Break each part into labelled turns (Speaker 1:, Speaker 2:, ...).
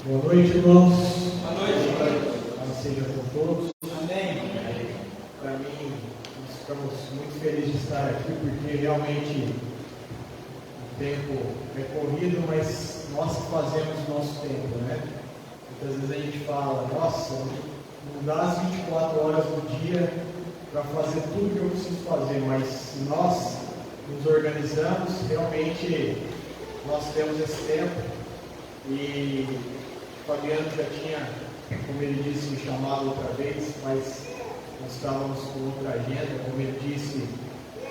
Speaker 1: Boa noite, irmãos.
Speaker 2: Boa noite.
Speaker 1: Paz seja com todos.
Speaker 2: Amém.
Speaker 1: Para mim, nós ficamos muito felizes de estar aqui, porque realmente o tempo é corrido, mas nós fazemos o nosso tempo, né? Muitas vezes a gente fala, nossa, não dá as 24 horas do dia para fazer tudo que eu preciso fazer, mas se nós nos organizamos, realmente nós temos esse tempo. E o Fabiano já tinha, como ele disse, me chamado outra vez, mas nós estávamos com outra agenda. Como ele disse,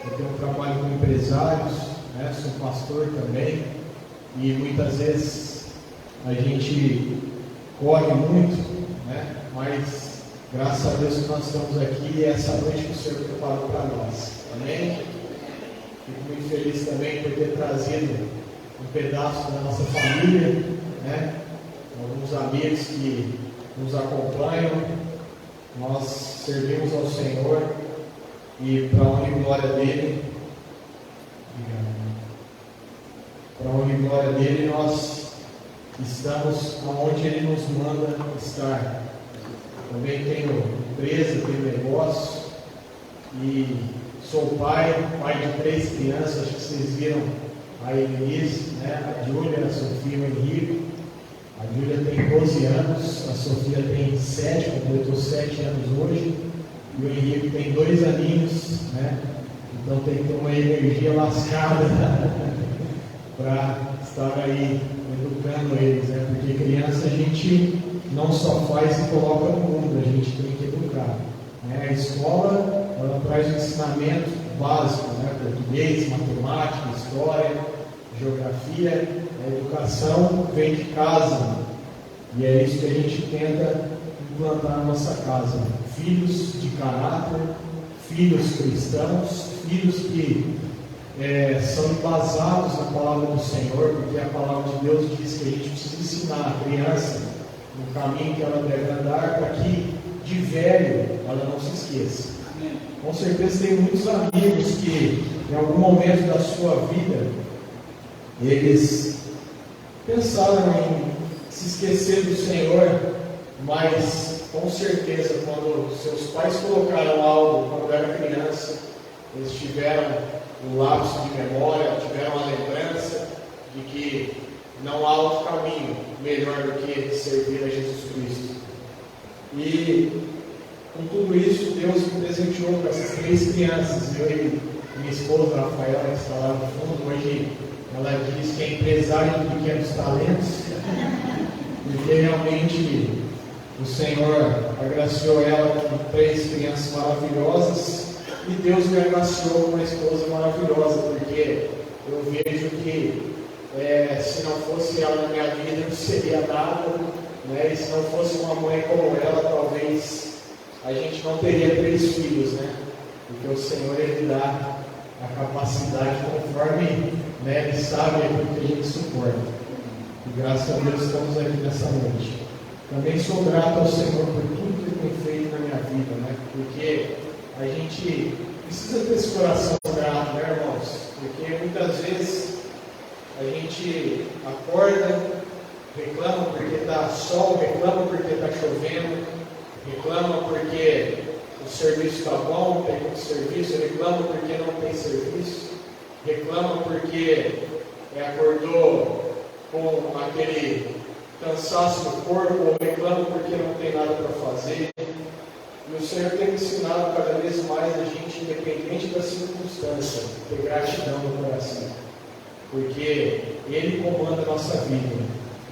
Speaker 1: eu tenho um trabalho com empresários, né? Sou pastor também, e muitas vezes a gente corre muito, né? Mas graças a Deus que nós estamos aqui e essa noite que o Senhor preparou para nós. Amém? Fico muito feliz também por ter trazido um pedaço da nossa família, né? Alguns amigos que nos acompanham. Nós servimos ao Senhor e para a honra e glória dele, nós estamos onde ele nos manda estar. Também tenho empresa, tenho negócio e sou pai de 3 crianças. Acho que vocês viram a Elis, né? A Júlia, a Sofia e o Henrique. A Júlia tem 12 anos, a Sofia tem 7, completou 7 anos hoje, e o Henrique tem 2 aninhos, né? Então tem que ter uma energia lascada para estar aí educando eles, né? Porque criança a gente não só faz e coloca no mundo, a gente tem que educar, né? A escola, ela traz um ensinamento básico, né? Português, matemática, história, geografia. A educação vem de casa, e é isso que a gente tenta implantar na nossa casa. Filhos de caráter, filhos cristãos, filhos que são embasados na palavra do Senhor, porque a palavra de Deus diz que a gente precisa ensinar a criança no caminho que ela deve andar, para que de velho ela não se esqueça.
Speaker 2: Amém.
Speaker 1: Com certeza tem muitos amigos que em algum momento da sua vida eles pensaram em se esquecer do Senhor, mas com certeza quando seus pais colocaram algo quando era criança, eles tiveram um lapso de memória, tiveram a lembrança de que não há outro caminho melhor do que servir a Jesus Cristo. E com tudo isso, Deus me presenteou com essas 3 crianças. Eu e minha esposa Rafaela, que está lá no fundo, hoje ela diz que é empresária de pequenos talentos, porque realmente o Senhor agraciou ela com 3 crianças maravilhosas, e Deus me agraciou com uma esposa maravilhosa, porque eu vejo que se não fosse ela na minha vida, eu não seria nada, né? E se não fosse uma mãe como ela, talvez a gente não teria 3 filhos, né? Porque o Senhor, Ele dá a capacidade conforme, né, Ele sabe aquilo que a gente suporta. E graças a Deus estamos aqui nessa noite. Também sou grato ao Senhor por tudo que Ele tem feito na minha vida, né? Porque a gente precisa ter esse coração grato, né, irmãos? Porque muitas vezes a gente acorda, reclama porque está sol, reclama porque está chovendo, reclama porque o serviço está bom, tem muito serviço, reclama porque não tem serviço, reclama porque acordou com aquele cansaço no corpo, ou reclama porque não tem nada para fazer. E o Senhor tem ensinado cada vez mais a gente, independente da circunstância, ter gratidão no coração, porque Ele comanda a nossa vida.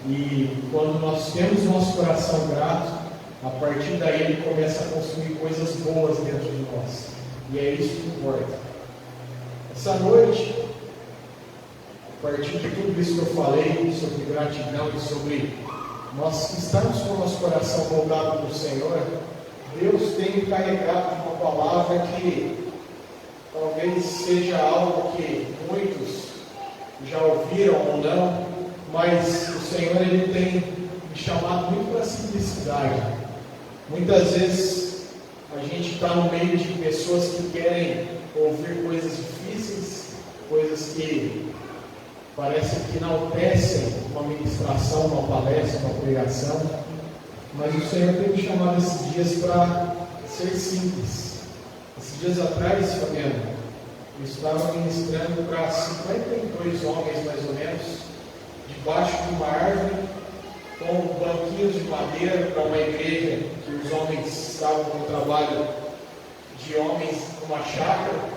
Speaker 1: E quando nós temos nosso coração grato, a partir daí Ele começa a construir coisas boas dentro de nós. E é isso que importa. Essa noite, a partir de tudo isso que eu falei, sobre gratidão e sobre nós estarmos com o nosso coração voltado para o Senhor, Deus tem encarregado de uma palavra que talvez seja algo que muitos já ouviram ou não, mas o Senhor, Ele tem me chamado muito para a simplicidade. Muitas vezes a gente está no meio de pessoas que querem ouvir coisas difíceis, coisas que parecem que enaltecem uma ministração, uma palestra, uma pregação, mas o Senhor tem me chamado esses dias para ser simples. Esses dias atrás, Fabiano, eu estava ministrando para 52 homens, mais ou menos, debaixo de uma árvore, com banquinhos de madeira, para uma igreja que os homens estavam no trabalho de homens numa chácara.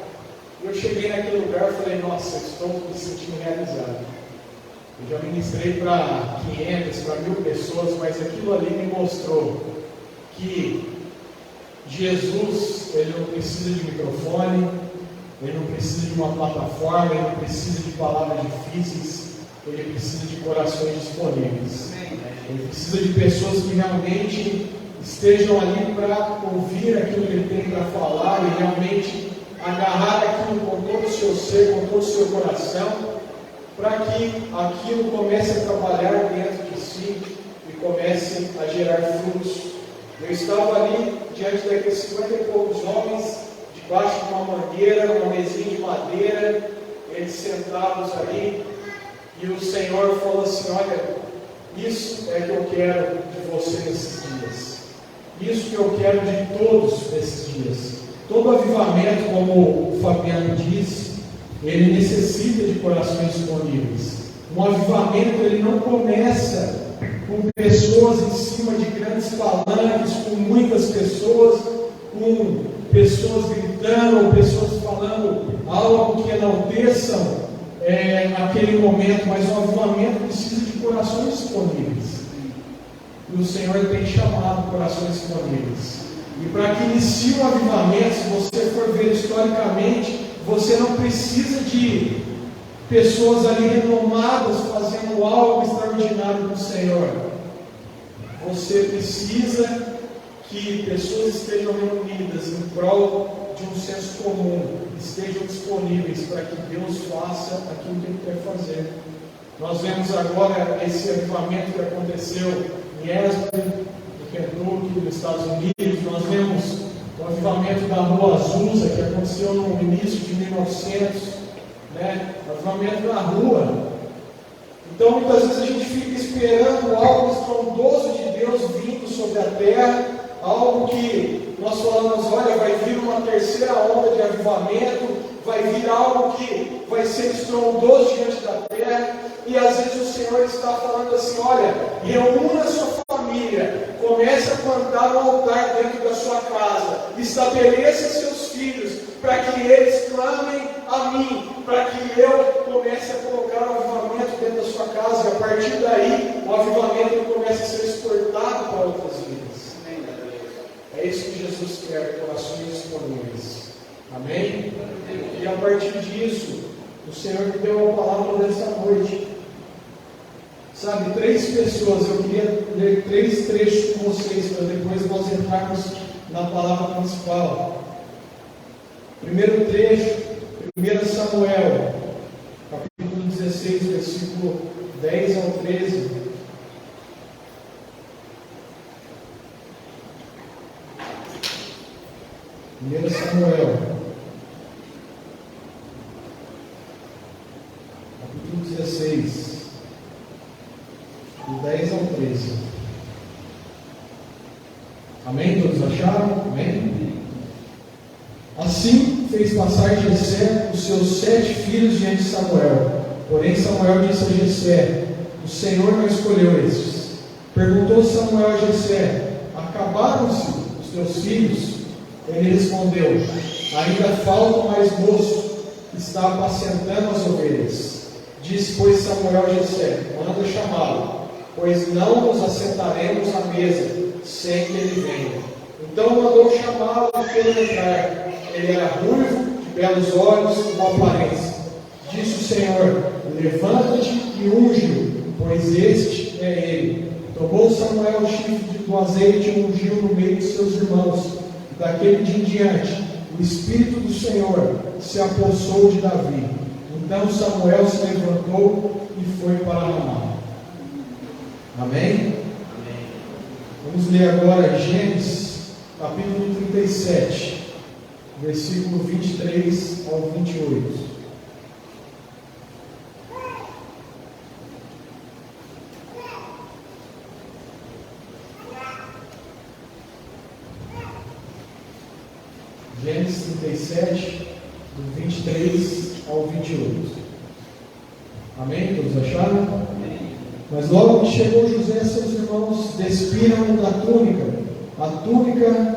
Speaker 1: Eu cheguei naquele lugar e falei, nossa, eu estou me sentindo realizado. Eu já ministrei para 500, para 1000 pessoas, mas aquilo ali me mostrou que Jesus, ele não precisa de microfone, ele não precisa de uma plataforma, ele não precisa de palavras difíceis, ele precisa de corações disponíveis. Ele precisa de pessoas que realmente estejam ali para ouvir aquilo que ele tem para falar e realmente agarrar aquilo com todo o seu ser, com todo o seu coração, para que aquilo comece a trabalhar dentro de si e comece a gerar frutos. Eu estava ali diante daqueles 50 e poucos homens, debaixo de uma mangueira, uma mesinha de madeira, eles sentados ali, e o Senhor falou assim, olha, isso é que eu quero de você nesses dias. Isso que eu quero de todos nesses dias. Todo avivamento, como o Fabiano diz, ele necessita de corações disponíveis. Um avivamento, ele não começa com pessoas em cima de grandes palanques, com muitas pessoas, com pessoas gritando, ou pessoas falando algo que enalteçam naquele momento, mas o avivamento precisa de corações disponíveis. E o Senhor tem chamado corações disponíveis. E para que inicie o avivamento, se você for ver historicamente, você não precisa de pessoas ali renomadas fazendo algo extraordinário para o Senhor. Você precisa que pessoas estejam reunidas em prol de um senso comum, estejam disponíveis para que Deus faça aquilo que Ele quer fazer. Nós vemos agora esse avivamento que aconteceu em Asbury, no Kentucky, nos Estados Unidos. Nós vemos o avivamento da Rua Azusa, que aconteceu no início de 1900, o avivamento da rua. Então, muitas vezes a gente fica esperando algo estrondoso de Deus vindo sobre a terra, algo que nós falamos, olha, vai vir uma terceira onda de avivamento, vai vir algo que vai ser estrondoso diante da terra, e às vezes o Senhor está falando assim, olha, reúna a sua família, comece a plantar um altar dentro da sua casa, estabeleça seus filhos, para que eles clamem a mim, para que eu comece a colocar o avivamento dentro da sua casa, e a partir daí, o avivamento comece a ser exportado para outras vidas. É isso que Jesus quer, corações disponíveis. Amém? E a partir disso, o Senhor me deu uma palavra nessa noite. Sabe, 3 pessoas, eu queria ler 3 trechos com vocês, para depois nós entrarmos na palavra principal. Primeiro trecho, 1 Samuel, capítulo 16, versículo 10 ao 13. Primeiro Samuel, capítulo 16, do 10 ao 13. Amém? Todos acharam? Amém? Assim fez passar Jessé os seus 7 filhos diante de Samuel. Porém Samuel disse a Jessé, o Senhor não escolheu estes. Perguntou Samuel a Jessé, acabaram-se os teus filhos? Ele respondeu, ainda falta o mais moço, que está apacentando as ovelhas. Disse, pois, Samuel a Jessé, manda chamá-lo, pois não nos assentaremos à mesa, sem que ele venha. Então mandou chamá-lo e fez entrar. Ele era ruivo, de belos olhos e boa aparência. Disse o Senhor, levanta-te e unge-o, pois este é ele. Tomou Samuel o chifre do azeite e ungiu no meio de seus irmãos. Daquele dia em diante, o Espírito do Senhor se apossou de Davi. Então Samuel se levantou e foi para Ramá. Amém? Vamos ler agora Gênesis, capítulo 37, versículo 23 ao 28. Gênesis 37, do 23 ao 28. Amém? Todos acharam? Amém. Mas logo que chegou José, seus irmãos despiram da túnica. A túnica,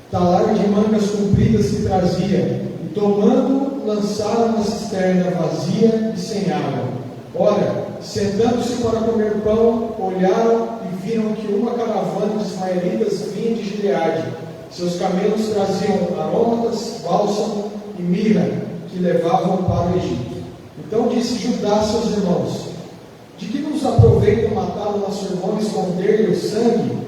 Speaker 1: talar de mangas compridas que trazia, e tomando, lançaram na cisterna vazia e sem água. Ora, sentando-se para comer pão, olharam e viram que uma caravana de ismaelitas vinha de Gileade. Seus camelos traziam aromatas, bálsamo e mirra, que levavam para o Egito. Então disse Judá a seus irmãos: de que nos aproveita matar o nosso irmão e esconder-lhe o sangue?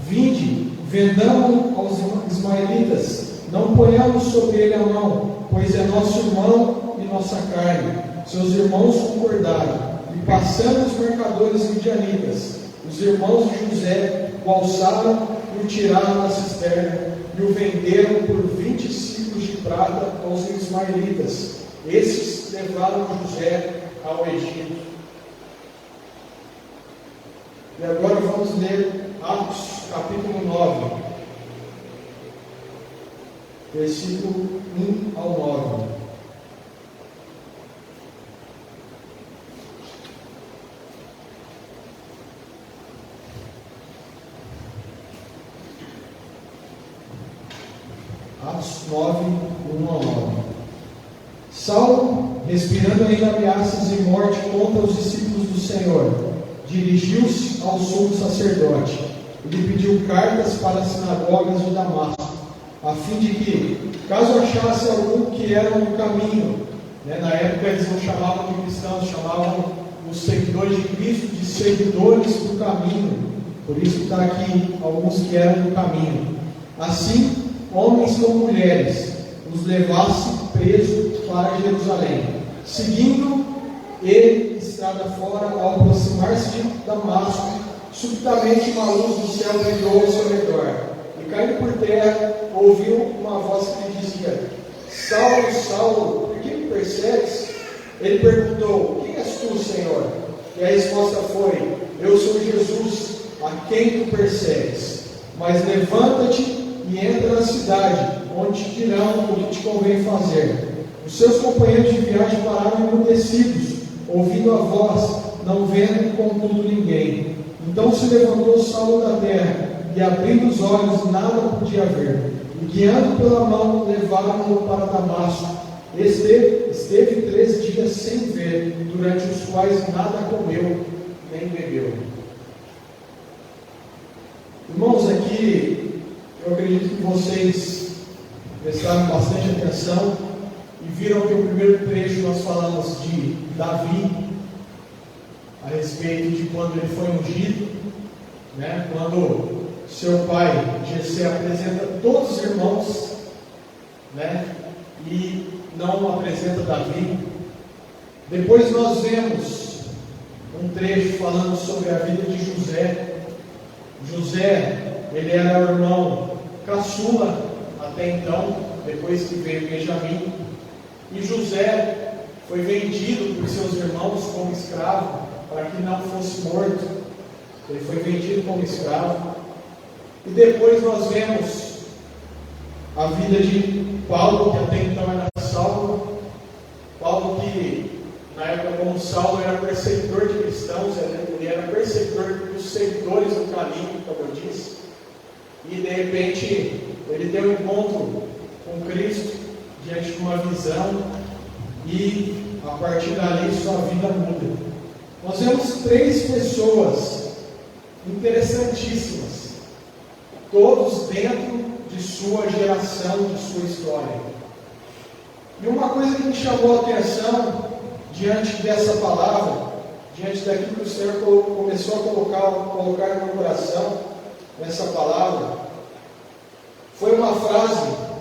Speaker 1: Vinde, vendamo aos ismaelitas, não ponhamos sobre ele a mão, pois é nosso irmão e nossa carne. Seus irmãos concordaram, e passando os mercadores midianitas, os irmãos de José o alçaram e o tiraram da cisterna, e o venderam por 20 ciclos de prata aos ismaelitas. Esses levaram José ao Egito. E agora vamos ler Atos, capítulo 9, versículo 1 ao 9. Atos 9, 1 ao 9. Saulo, respirando ainda ameaças e morte contra os discípulos do Senhor, dirigiu-se ao sumo sacerdote e lhe pediu cartas para as sinagogas de Damasco, a fim de que, caso achasse algum que era no caminho, na época eles não chamavam de cristãos, chamavam os seguidores de Cristo de seguidores do caminho, por isso está aqui alguns que eram do caminho. Assim, homens como mulheres, os levasse preso para Jerusalém. Seguindo ele estrada fora, ao aproximar-se de Damasco, subitamente uma luz do céu brilhou ao seu redor, e caindo por terra, ouviu uma voz que lhe dizia: Saulo, Saulo, por que me persegues? Ele perguntou: quem és tu, Senhor? E a resposta foi: eu sou Jesus, a quem tu persegues. Mas levanta-te e entra na cidade, onde te dirão o que te convém fazer. Os seus companheiros de viagem pararam emudecidos, ouvindo a voz, não vendo contudo ninguém. Então se levantou Saulo da terra, e abrindo os olhos nada podia ver. E guiando pela mão, levaram-no para Damasco. Esteve 3 dias sem ver, durante os quais nada comeu, nem bebeu. Irmãos, aqui eu acredito que vocês prestaram bastante atenção e viram que o primeiro trecho nós falamos de Davi, a respeito de quando ele foi ungido, quando seu pai Jessé apresenta todos os irmãos, e não apresenta Davi. Depois nós vemos um trecho falando sobre a vida de José. José, ele era o irmão caçula até então, depois que veio Benjamim, e José foi vendido por seus irmãos como escravo, para que não fosse morto. Ele foi vendido como escravo. E depois nós vemos a vida de Paulo, que até então era Saulo. Paulo, que na época como Saulo era perseguidor de cristãos, ele era perseguidor dos seguidores do caminho, como eu disse. E de repente ele teve um encontro com Cristo diante de uma visão, e a partir dali sua vida muda. Nós vemos 3 pessoas interessantíssimas, todos dentro de sua geração, de sua história. E uma coisa que me chamou a atenção diante dessa palavra, diante daquilo que o Senhor começou a colocar no meu coração, nessa palavra, foi uma frase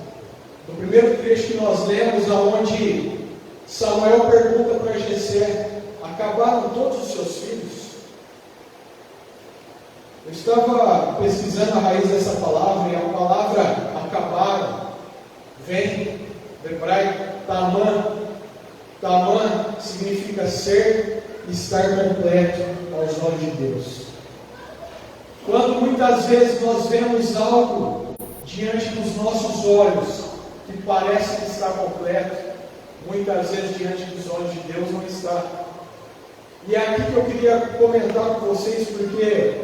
Speaker 1: do primeiro trecho que nós lemos, aonde Samuel pergunta para Jessé: acabaram todos os seus filhos? Eu estava pesquisando a raiz dessa palavra, e a palavra acabaram vem do hebraico tamã. Tamã significa ser e estar completo aos olhos de Deus. Quando muitas vezes nós vemos algo diante dos nossos olhos, que parece que está completo, muitas vezes diante dos olhos de Deus não está. E é aqui que eu queria comentar com vocês, porque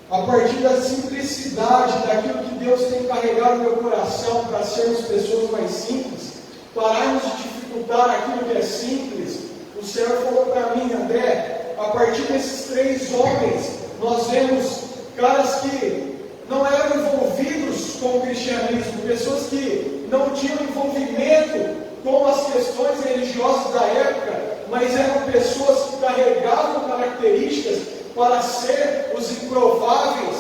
Speaker 1: a partir da simplicidade daquilo que Deus tem carregado no meu coração para sermos pessoas mais simples, pararmos de dificultar aquilo que é simples, o Senhor falou para mim, André, a partir desses 3 homens, nós vemos caras que não eram envolvidos com o cristianismo, pessoas que não tinham envolvimento com as questões religiosas da época, mas eram pessoas que carregavam características para ser os improváveis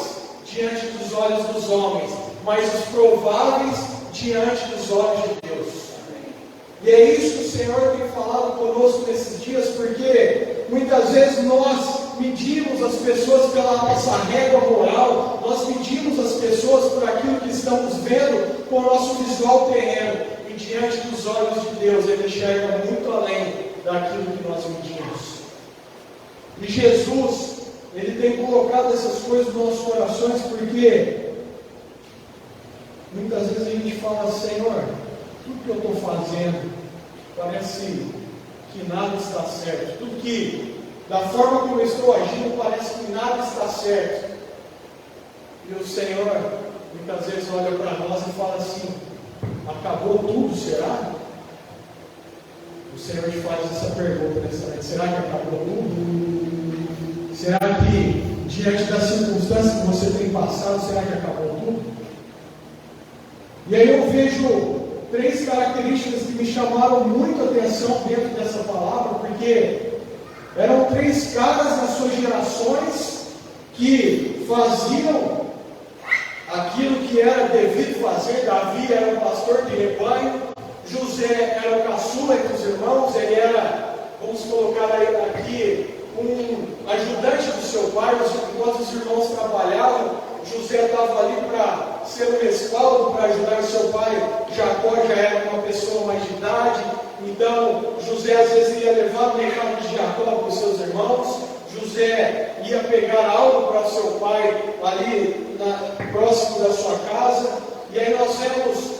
Speaker 1: diante dos olhos dos homens, mas os prováveis diante dos olhos de Deus. E é isso que o Senhor tem falado conosco nesses dias, porque muitas vezes nós medimos as pessoas pela nossa régua moral, nós medimos as pessoas por aquilo que estamos vendo com o nosso visual terreno, e diante dos olhos de Deus Ele enxerga muito além daquilo que nós medimos. E Jesus, Ele tem colocado essas coisas nos nossos corações, porque muitas vezes a gente fala, Senhor, tudo que eu estou fazendo parece que nada está certo, tudo que, da forma como eu estou agindo, parece que nada está certo. E o Senhor muitas vezes olha para nós e fala assim, acabou tudo, será? O Senhor te faz essa pergunta nessa noite, será que acabou tudo? Será que diante das circunstâncias que você tem passado, será que acabou tudo? E aí eu vejo 3 características que me chamaram muito a atenção dentro dessa palavra, porque eram 3 caras nas suas gerações que faziam aquilo que era devido fazer. Davi era um pastor de rebanho, José era o caçula entre os irmãos, ele era, vamos colocar aqui, um ajudante do seu pai, enquanto os irmãos trabalhavam, José estava ali para ser um respaldo, para ajudar o seu pai. Jacó já era uma pessoa mais de idade, então José às vezes ia levar o mercado de Jacó para os seus irmãos, José ia pegar algo para o seu pai ali próximo da sua casa, e aí nós vemos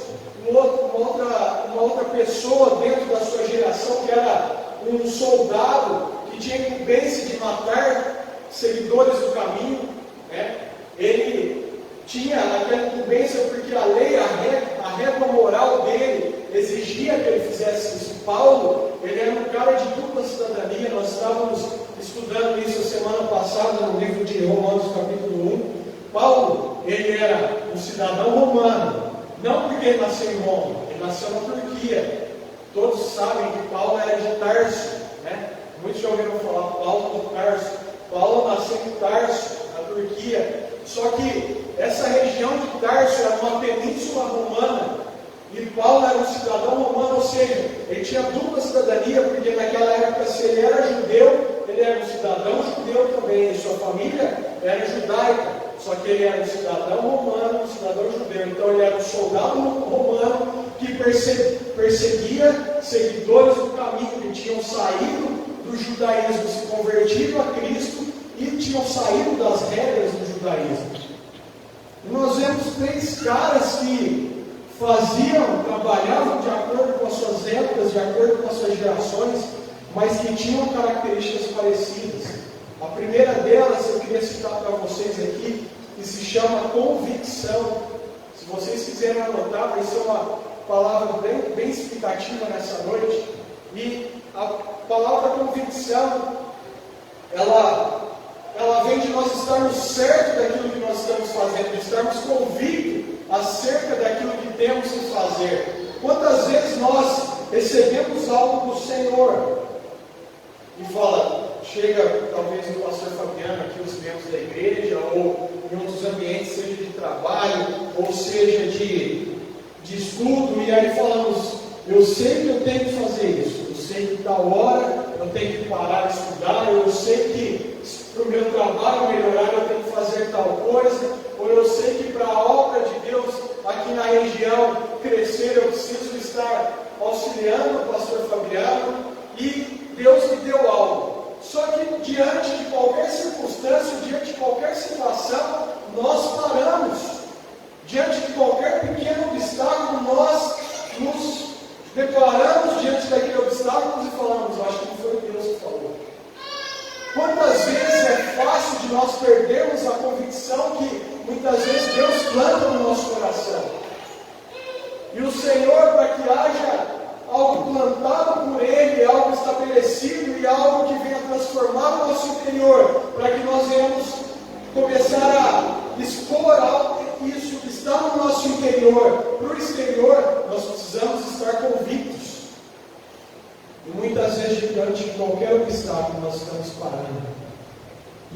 Speaker 1: uma outra pessoa dentro da sua geração que era um soldado que tinha incumbência de matar seguidores do caminho, né? Ele tinha aquela incumbência porque a lei, a régua moral dele exigia que ele fizesse isso. Paulo, ele era um cara de dupla cidadania. Nós estávamos estudando isso a semana passada no livro de Romanos, capítulo 1. Paulo, ele era um cidadão romano, não porque ele nasceu em Roma, ele nasceu na Turquia. Todos sabem que Paulo era de Tarso, né? Muitos já ouviram falar Paulo de Tarso. Paulo nasceu em Tarso, na Turquia. Só que essa região de Tarso era uma península romana, e Paulo era um cidadão romano, ou seja, ele tinha dupla cidadania, porque naquela época, se ele era judeu, ele era um cidadão judeu também, e sua família era judaica, só que ele era um cidadão romano, um cidadão judeu. Então ele era um soldado romano que perseguia seguidores do caminho que tinham saído do judaísmo, se convertido a Cristo e tinham saído das regras do judaísmo. E nós vemos 3 caras que trabalhavam de acordo com as suas épocas, de acordo com as suas gerações, mas que tinham características parecidas. A primeira delas eu queria citar para vocês aqui, que se chama convicção. Se vocês quiserem anotar, vai ser uma palavra bem explicativa nessa noite. E a palavra convicção, ela vem de nós estarmos certos daquilo que nós estamos fazendo, de estarmos convictos acerca daquilo que temos que fazer. Quantas vezes nós recebemos algo do Senhor e chega talvez o pastor Fabiano aqui, os membros da igreja, ou em um dos ambientes, seja de trabalho, ou seja de estudo, e aí falamos, eu sei que eu tenho que fazer isso, eu sei que tal hora eu tenho que parar de estudar, eu sei que para o meu trabalho melhorar eu tenho que fazer tal coisa, ou eu sei que para a obra de Deus aqui na região crescer eu preciso estar auxiliando o pastor Fabiano, e Deus me deu algo. Só que diante de qualquer circunstância, diante de qualquer situação, nós paramos Diante de qualquer pequeno obstáculo, nós nos deparamos diante daquele obstáculo e falamos: acho que não foi Deus que falou. Quantas vezes é fácil de nós perdermos a convicção que muitas vezes Deus planta no nosso coração. E o Senhor, para que haja algo plantado por Ele, algo estabelecido e algo que venha transformar o nosso interior, para que nós venhamos começar a expor isso que está no nosso interior para o exterior, nós precisamos estar convictos. E muitas vezes, diante de qualquer obstáculo, nós estamos parando.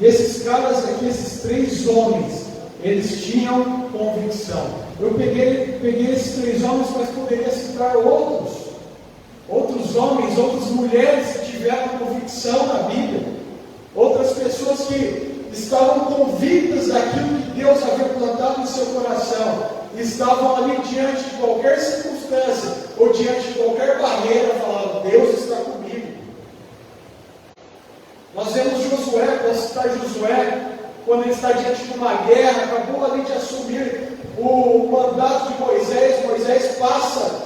Speaker 1: E esses caras aqui, esses 3 homens, eles tinham convicção. Eu peguei esses 3 homens, mas poderia citar outros homens, outras mulheres que tiveram convicção na Bíblia, outras pessoas que estavam convictas daquilo que Deus havia plantado no seu coração, e estavam ali diante de qualquer circunstância, ou diante de qualquer barreira, falando: Deus está comigo. Nós vemos Josué, posso citar Josué, quando ele está diante de uma guerra, acabou ali de assumir o mandato de Moisés. Moisés passa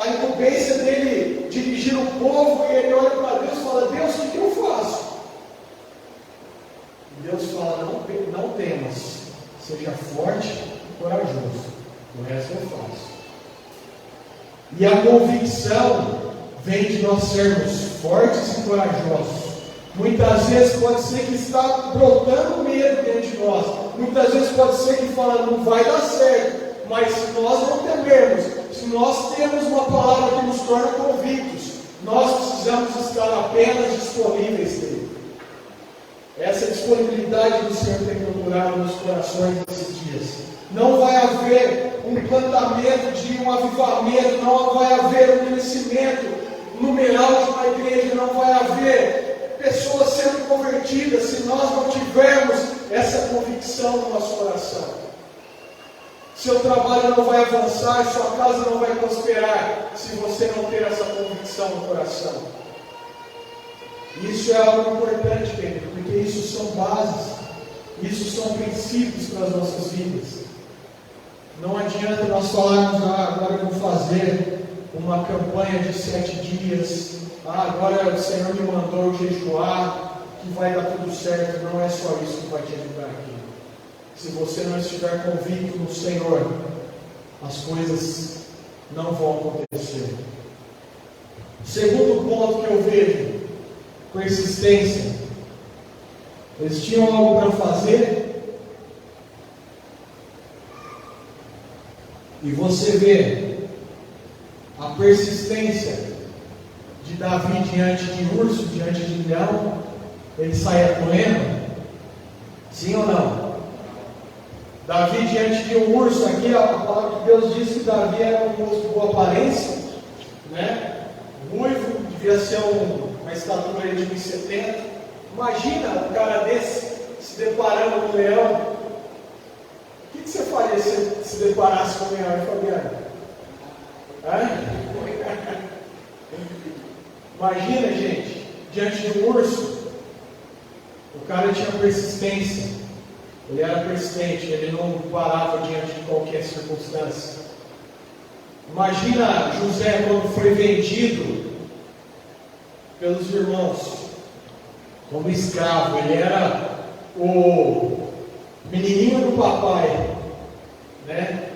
Speaker 1: a incumbência dele dirigir o povo, e ele olha para Deus e fala: Deus, o que eu faço? E Deus fala: não temas, seja forte e corajoso, o resto eu faço. E a convicção vem de nós sermos fortes e corajosos. Muitas vezes pode ser que está brotando medo dentro de nós, muitas vezes pode ser que fala: não vai dar certo. Mas se nós não temermos, se nós temos uma palavra que nos torna convictos, nós precisamos estar apenas disponíveis dele. Essa disponibilidade do Senhor tem procurado nos corações nesses dias. Não vai haver um plantamento de um avivamento, não vai haver um crescimento numeral de uma igreja, não vai haver pessoas sendo convertidas se nós não tivermos essa convicção no nosso coração. Seu trabalho não vai avançar, sua casa não vai prosperar se você não ter essa convicção no coração. Isso é algo importante, querido, porque isso são bases, isso são princípios para as nossas vidas. Não adianta nós falarmos: agora eu vou fazer uma campanha de 7 dias, agora o Senhor me mandou jejuar, que vai dar tudo certo. Não é só isso que vai te ajudar aqui. Se você não estiver convicto no Senhor, as coisas não vão acontecer. O segundo ponto que eu vejo: persistência. Eles tinham algo para fazer, e você vê a persistência de Davi diante de urso, diante de leão. Ele saía correndo? Sim ou não? Davi diante de um urso, aqui a palavra de Deus diz que Davi era um moço de boa aparência, né? Ruivo, devia ser uma estatura de 1,70 m. Imagina um cara desse se deparando com um leão. O que você faria se deparasse com um leão, Fabiano? Imagina, gente, diante de um urso. O cara tinha persistência. Ele era persistente, ele não parava diante de qualquer circunstância. Imagina José quando foi vendido pelos irmãos como escravo. Ele era o menininho do papai, né?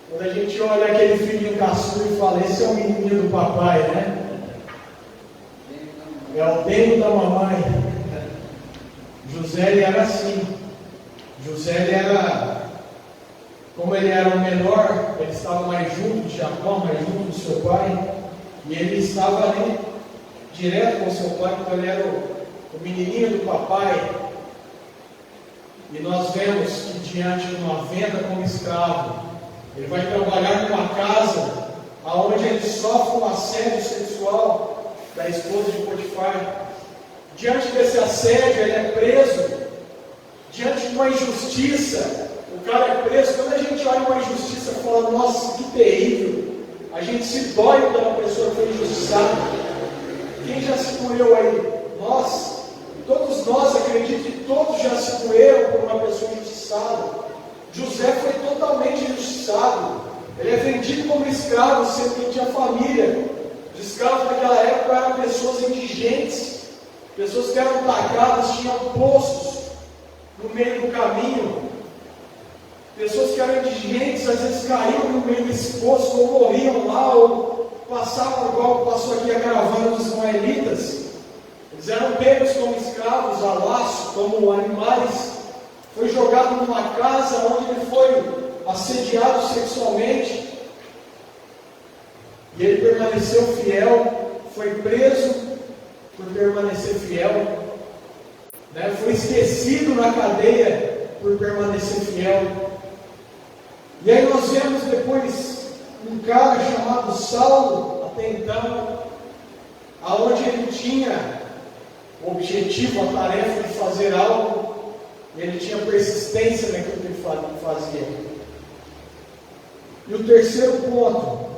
Speaker 1: Quando a gente olha aquele filhinho caçula e fala: esse é o menininho do papai, né? É o dentro da mamãe. José, ele era assim. José, como ele era o menor, ele estava mais junto de Jacó, mais junto do seu pai, e ele estava ali direto com o seu pai, porque ele era o menininho do papai. E nós vemos que diante de uma venda como escravo, ele vai trabalhar numa casa onde ele sofre um assédio sexual da esposa de Potifar. Diante desse assédio, ele é preso. Diante de uma injustiça, o cara é preso. Quando a gente olha uma injustiça e fala: nossa, que terrível, a gente se dói quando uma pessoa foi injustiçada. Quem já se doeu aí? Nós. Todos nós, acredito que todos já se doeram por uma pessoa injustiçada. José foi totalmente injustiçado. Ele é vendido como escravo, sendo que tinha família. Os escravos naquela época eram pessoas indigentes, pessoas que eram tacadas, tinham poços no meio do caminho. Pessoas que eram indigentes, às vezes caíam no meio desse poço, ou morriam lá, ou passavam, igual passou aqui a caravana dos ismaelitas. Eles eram pegos como escravos, a laço, como animais. Foi jogado numa casa onde ele foi assediado sexualmente. E ele permaneceu fiel, foi preso por permanecer fiel, né? Foi esquecido na cadeia por permanecer fiel. E aí nós vemos depois um cara chamado Saulo, até então, aonde ele tinha o objetivo, a tarefa de fazer algo, e ele tinha persistência naquilo que ele fazia. E o terceiro ponto,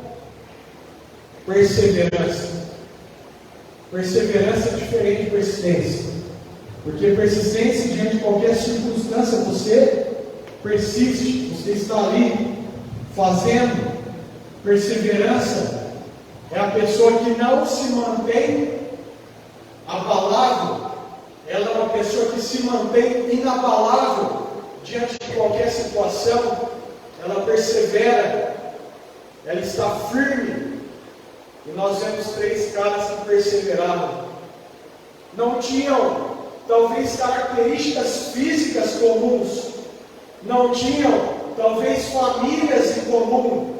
Speaker 1: perseverança. Perseverança é diferente de persistência, porque persistência diante de qualquer circunstância, você persiste, você está ali fazendo. Perseverança é a pessoa que não se mantém abalável, ela é uma pessoa que se mantém inabalável diante de qualquer situação, ela persevera, ela está firme. E nós vemos 3 caras que perseveraram. Não tinham, talvez, características físicas comuns, não tinham, talvez, famílias em comum,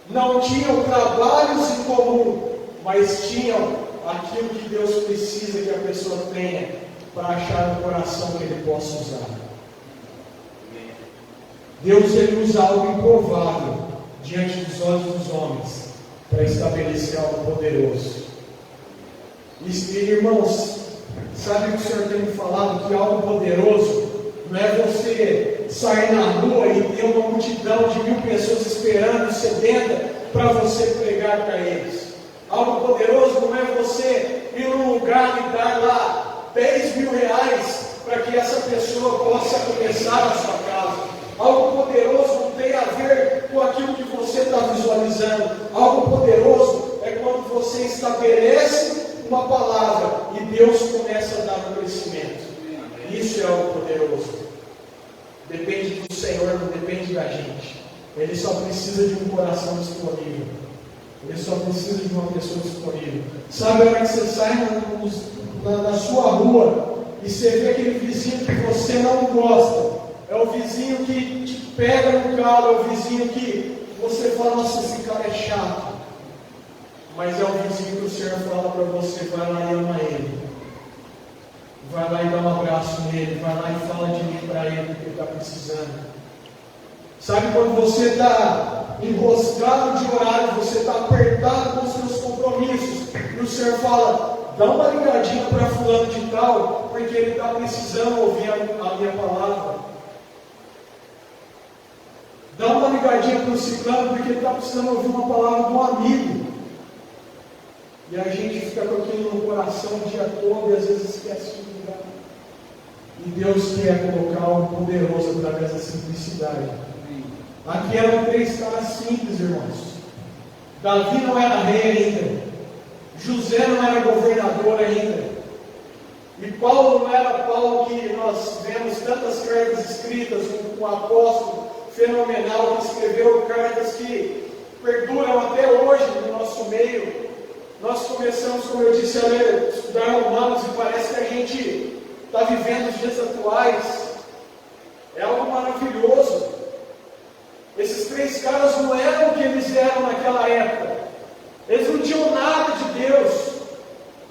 Speaker 1: não tinham trabalhos em comum, mas tinham aquilo que Deus precisa que a pessoa tenha para achar um coração que Ele possa usar. Deus, Ele usa algo improvável diante dos olhos dos homens para estabelecer algo poderoso. E irmãos, sabe o que o Senhor tem me falado? Que algo poderoso não é você sair na rua e ter uma multidão de 1000 pessoas esperando, sedenta, para você pregar para eles. Algo poderoso não é você ir num lugar e dar lá 10 mil reais para que essa pessoa possa começar a sua casa. Algo poderoso não tem a ver com aquilo que você está visualizando. Algo poderoso é quando você estabelece uma palavra e Deus começa a dar um crescimento. Isso é algo poderoso. Depende do Senhor, não depende da gente. Ele só precisa de um coração disponível. Ele só precisa de uma pessoa disponível. Sabe a hora que você sai na sua rua e você vê aquele vizinho que você não gosta? É o vizinho que te pega no carro, é o vizinho que você fala, nossa, esse cara é chato. Mas é o vizinho que o Senhor fala para você, vai lá e ama ele. Vai lá e dá um abraço nele, vai lá e fala de mim para ele, porque ele está precisando. Sabe quando você está enroscado de horário, você está apertado com os seus compromissos, e o Senhor fala, dá uma ligadinha para fulano de tal, porque ele está precisando ouvir a minha palavra. Dá uma ligadinha para o ciclano, porque ele está precisando ouvir uma palavra de um amigo. E a gente fica com aquilo no coração o dia todo e às vezes esquece de ligar. E Deus quer colocar algo poderoso através da simplicidade. Aqui eram 3 caras simples, irmãos. Davi não era rei ainda. José não era governador ainda. E Paulo não era Paulo que nós vemos tantas cartas escritas, um apóstolo fenomenal que escreveu cartas que perduram até hoje no nosso meio. Nós começamos, como eu disse, a ler, estudar Romanos e parece que a gente está vivendo os dias atuais. É algo maravilhoso. Esses 3 caras não eram o que eles eram naquela época. Eles não tinham nada de Deus.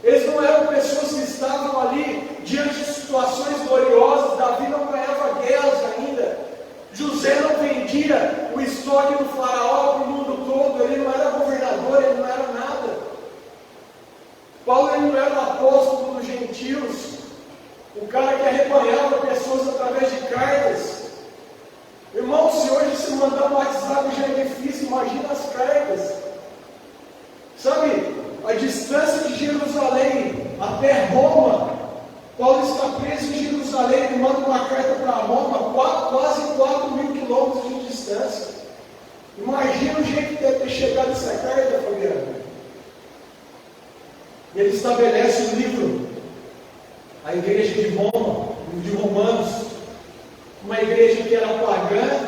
Speaker 1: Eles não eram pessoas que estavam ali diante de situações gloriosas. Davi não ganhava guerras ainda. José não vendia o estoque do faraó para o mundo todo. Ele não era governador, ele não era nada. Paulo ele não era o apóstolo dos gentios. O cara que arrebanhava pessoas através de cartas. Irmão, se hoje se mandar um WhatsApp já é difícil, imagina as cartas. Sabe, a distância de Jerusalém até Roma, Paulo está preso em Jerusalém, ele manda uma carta para Roma, quase 4.000 quilômetros de distância. Imagina o jeito que deve ter chegado essa carta, Fabiano. E ele estabelece o livro, a igreja de Roma, o livro de Romanos, uma igreja que era pagã,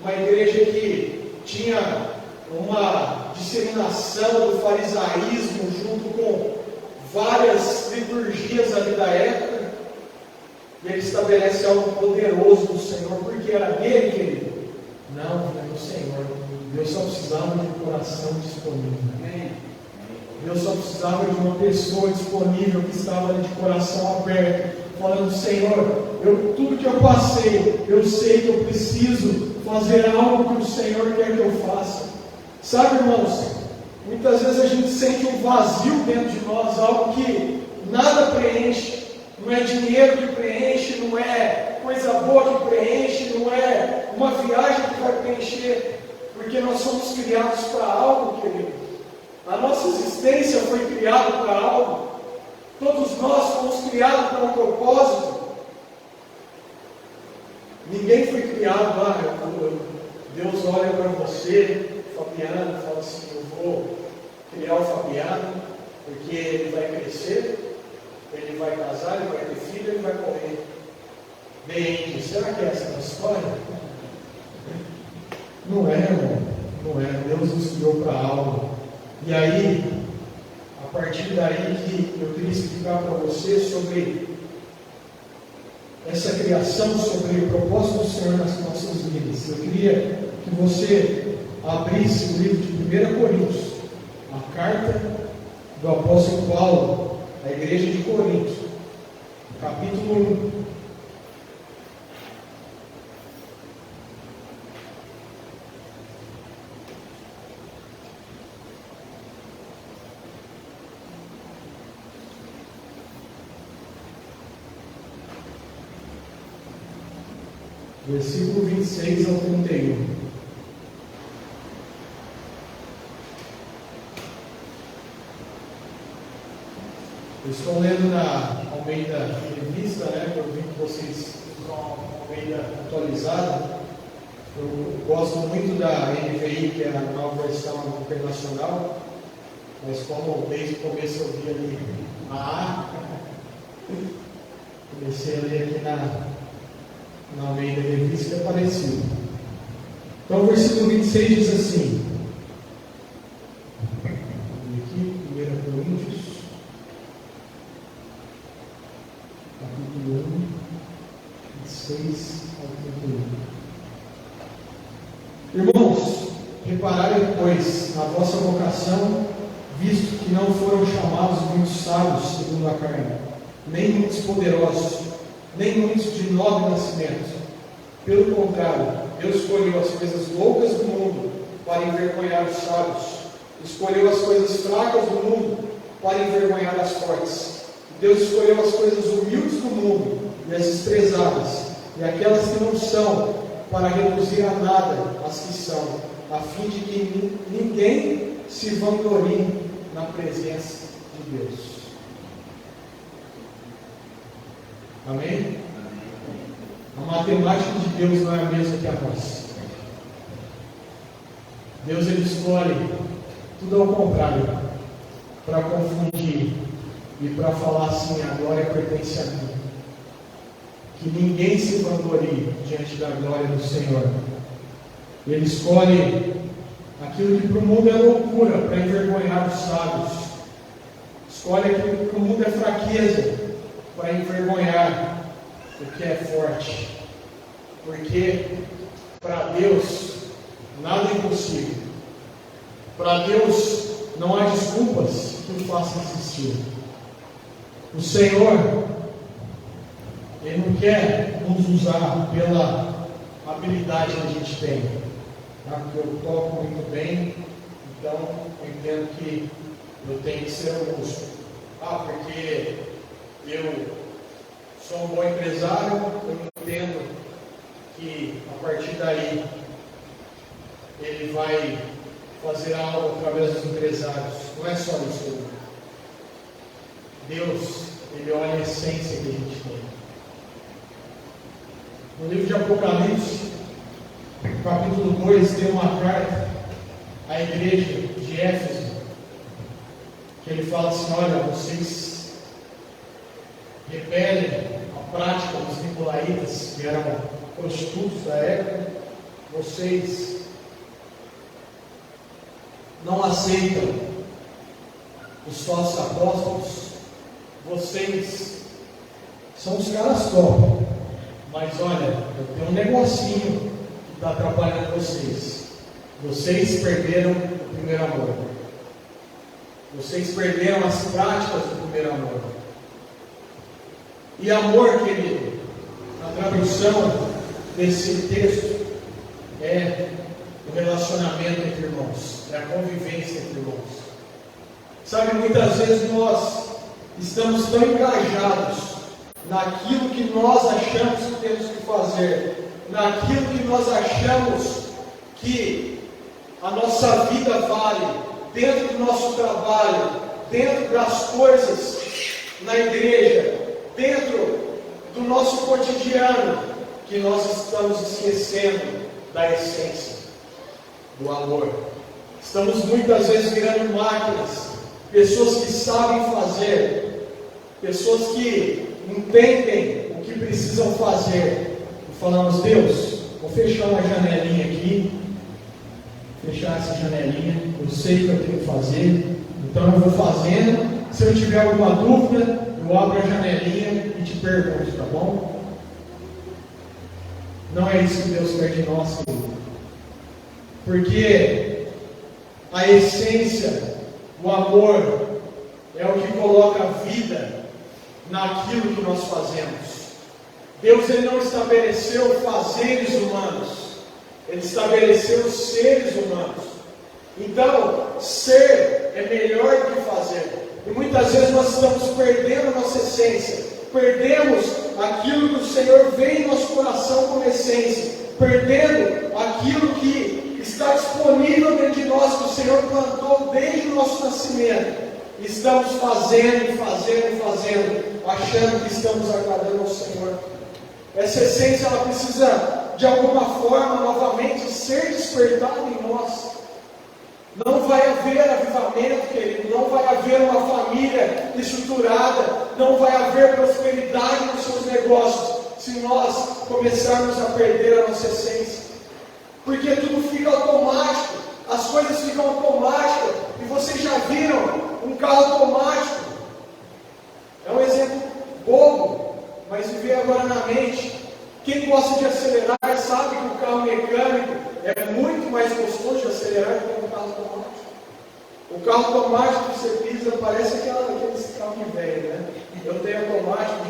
Speaker 1: uma igreja que tinha uma disseminação do farisaísmo junto com várias liturgias ali da época, e ele estabelece algo poderoso do Senhor, porque era dele, querido? Não, é do Senhor. Deus só precisava de um coração disponível. Deus só precisava de uma pessoa disponível que estava ali de coração aberto, falando: Senhor, tudo que eu passei, eu sei que eu preciso fazer algo que o Senhor quer que eu faça. Sabe, irmãos, muitas vezes a gente sente um vazio dentro de nós, algo que nada preenche. Não é dinheiro que preenche, não é coisa boa que preenche, não é uma viagem que vai preencher, porque nós somos criados para algo, querido. A nossa existência foi criada para algo. Todos nós fomos criados para um propósito. Ninguém foi criado lá. Deus olha para você, Fabiano, e fala assim: eu vou criar o Fabiano, porque ele vai crescer, ele vai casar, ele vai ter filho, ele vai morrer. Bem, será que é essa a história? Não é, irmão. Não é. Deus nos criou para algo. E aí, a partir daí que eu queria explicar para você sobre essa criação, sobre o propósito do Senhor nas nossas vidas. Eu queria que você abrisse o livro de 1 Coríntios, a carta do apóstolo Paulo à igreja de Corinto, capítulo 1. Versículo 26 ao 31. Eu estou lendo na Almeida Revista, né? Eu vi que vocês usam a Almeida atualizada. Eu gosto muito da NVI, que é a nova versão internacional, mas como desde o começo eu vi ali a A, comecei a ler aqui na Almeida Revista, que é parecido. Então o versículo 26 diz assim, aqui, 1 Coríntios, capítulo 1, 26 ao 31. Irmãos, reparai, pois, na vossa vocação, visto que não foram chamados muitos sábios segundo a carne, nem muitos poderosos, nem muitos de nobre nascimento. Pelo contrário, Deus escolheu as coisas loucas do mundo para envergonhar os sábios. Escolheu as coisas fracas do mundo para envergonhar as fortes. Deus escolheu as coisas humildes do mundo e as desprezadas, e aquelas que não são, para reduzir a nada as que são, a fim de que ninguém se vanglorie na presença de Deus. Amém? A matemática de Deus não é a mesma que a nossa. Deus, ele escolhe tudo ao contrário, para confundir e para falar assim: a glória pertence a mim. Que ninguém se vanglorie diante da glória do Senhor. Ele escolhe aquilo que para o mundo é loucura, para envergonhar os sábios. Escolhe aquilo que para o mundo é fraqueza, para envergonhar o que é forte, porque para Deus nada é impossível. Para Deus não há desculpas que o façam existir. O Senhor, ele não quer nos usar pela habilidade que a gente tem, tá? Porque eu toco muito bem, então eu entendo que eu tenho que ser um músico. Porque eu sou um bom empresário, eu entendo que a partir daí ele vai fazer algo através dos empresários. Não é só isso. Deus, ele olha a essência que a gente tem. No livro de Apocalipse, capítulo 2 tem uma carta à igreja de Éfeso, que ele fala assim: olha, vocês repelem a prática dos nicolaítas, que eram prostitutos da época, vocês não aceitam os falsos apóstolos, vocês são os caras top, mas olha, eu tenho um negocinho que está atrapalhando vocês. Vocês perderam o primeiro amor. Vocês perderam as práticas do primeiro amor. E amor, querido, a tradução desse texto é o relacionamento entre irmãos, é a convivência entre irmãos. Sabe, muitas vezes nós estamos tão engajados naquilo que nós achamos que temos que fazer, naquilo que nós achamos que a nossa vida vale, dentro do nosso trabalho, dentro das coisas na igreja, dentro do nosso cotidiano, que nós estamos esquecendo da essência do amor. Estamos muitas vezes virando máquinas, pessoas que sabem fazer, pessoas que entendem o que precisam fazer, e falamos: Deus, vou fechar uma janelinha aqui, fechar essa janelinha, eu sei o que eu tenho que fazer, então eu vou fazendo. Se eu tiver alguma dúvida, eu abro a janelinha e te pergunto, tá bom? Não é isso que Deus quer de nós, querido. Porque a essência, o amor, é o que coloca a vida naquilo que nós fazemos. Deus, ele não estabeleceu fazeres humanos, ele estabeleceu seres humanos. Então, ser é melhor do que fazer. E muitas vezes nós estamos perdendo a nossa essência, perdemos aquilo que o Senhor vê em nosso coração como essência, perdendo aquilo que está disponível dentro de nós, que o Senhor plantou desde o nosso nascimento. Estamos fazendo, achando que estamos agradando ao Senhor. Essa essência, ela precisa de alguma forma novamente ser despertada em nós. Não vai haver avivamento, querido, não vai haver uma família estruturada, não vai haver prosperidade nos seus negócios, se nós começarmos a perder a nossa essência. Porque tudo fica automático, as coisas ficam automáticas, e vocês já viram um carro automático? É um exemplo bobo, mas me veio agora na mente. Quem gosta de acelerar sabe que o carro mecânico é muito mais gostoso de acelerar do que um carro automático. O carro automático que você pisa parece aqueles carros de velho, né? Eu tenho automático,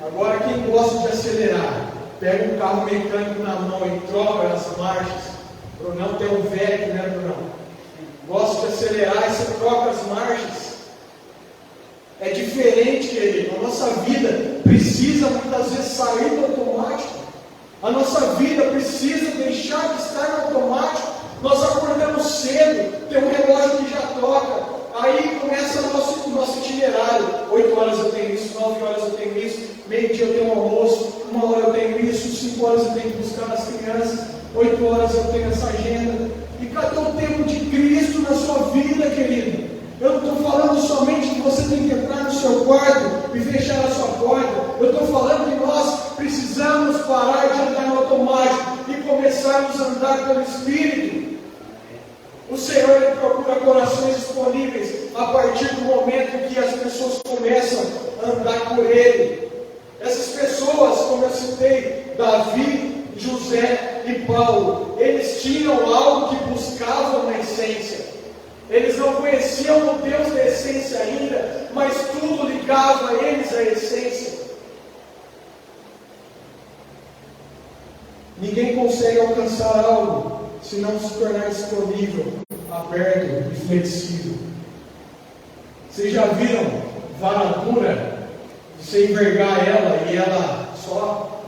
Speaker 1: Agora, quem gosta de acelerar, pega um carro mecânico na mão e troca as marchas. Brunão tem um velho, né, Brunão? Gosta de acelerar e você troca as marchas. É diferente, querido. A nossa vida precisa muitas vezes sair do automático. A nossa vida precisa deixar de estar no automático. Nós acordamos cedo, tem um relógio que já toca. Aí começa o nosso itinerário. 8 horas eu tenho isso, 9 horas eu tenho isso, meio-dia eu tenho um almoço, 1 hora eu tenho isso, 5 horas eu tenho que buscar as crianças, 8 horas eu tenho essa agenda. E cadê o tempo de Cristo na sua vida, querido? Eu não estou falando somente que você tem que entrar no seu quarto e fechar a sua porta. Eu estou falando que nós precisamos parar de andar no automático e começarmos a andar pelo Espírito. O Senhor, ele procura corações disponíveis a partir do momento que as pessoas começam a andar por Ele. Essas pessoas, como eu citei, Davi, José e Paulo, eles tinham algo que buscavam na essência. Eles não conheciam o Deus da essência ainda, mas tudo ligava a eles à essência. Ninguém consegue alcançar algo se não se tornar disponível, aberto e flexível. Vocês já viram vara dura? Você envergar ela e ela só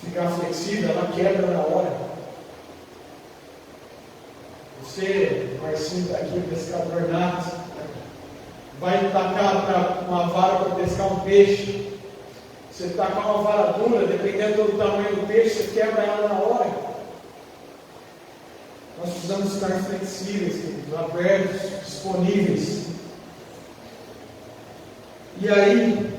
Speaker 1: ficar flexível, ela quebra na hora. Você, Marcinho está aqui, pescador nato, vai tacar uma vara para pescar um peixe. Você está com uma varadura, dependendo do tamanho do peixe, você quebra ela na hora. Nós precisamos estar flexíveis, abertos, disponíveis. E aí,